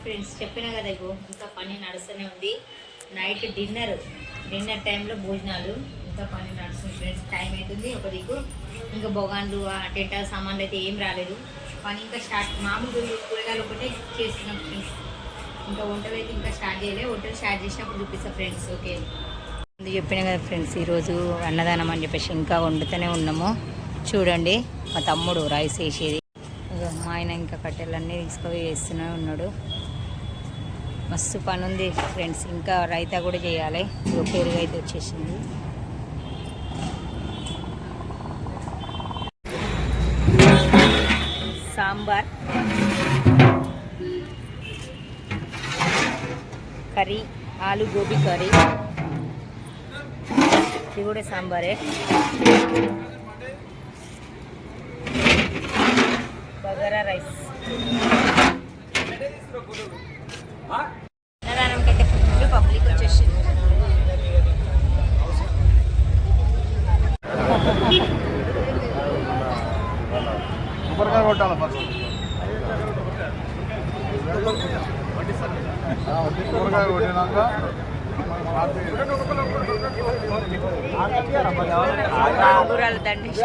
Friends చెప్పినా కదా ఇగో ఇంకా పని నడుస్తూనే ఉంది. నైట్ డిన్నర్ టైంలో భోజనాలు ఇంకా పని నడుస్తుంది ఫ్రెండ్స్. టైం అవుతుంది ఒక దిక్కు. ఇంకా బొగాన్లు టెంట సామాన్లు అయితే ఏం రాలేదు. పని ఇంకా స్టార్ట్. మామూలు కూరగాయలు ఒకటే చేస్తున్నాం ఫ్రెండ్స్. ఇంకా వంటలు అయితే ఇంకా స్టార్ట్ చేయలేదు. వంటలు స్టార్ట్ చేసినప్పుడు చూపిస్తాం ఫ్రెండ్స్. ఓకే ముందు చెప్పినా కదా ఫ్రెండ్స్, ఈరోజు అన్నదానం అని చెప్పేసి ఇంకా వండుతూనే ఉన్నాము. చూడండి మా తమ్ముడు రైస్ వేసేది, మా ఆయన ఇంకా కట్టెలన్నీ తీసుకొని వేస్తూనే ఉన్నాడు. మస్తు పని ఉంది ఫ్రెండ్స్. ఇంకా రైతా కూడా చేయాలి. పెరుగు అయితే వచ్చేసింది. సాంబార్, కర్రీ, ఆలు గోబీ కర్రీ. ఇది కూడా సాంబారే. బగారా రైస్. అన్నదానంకి అయితే ఫుల్ పబ్లిక్ వచ్చేసింది. ఆగురాలు దండేసి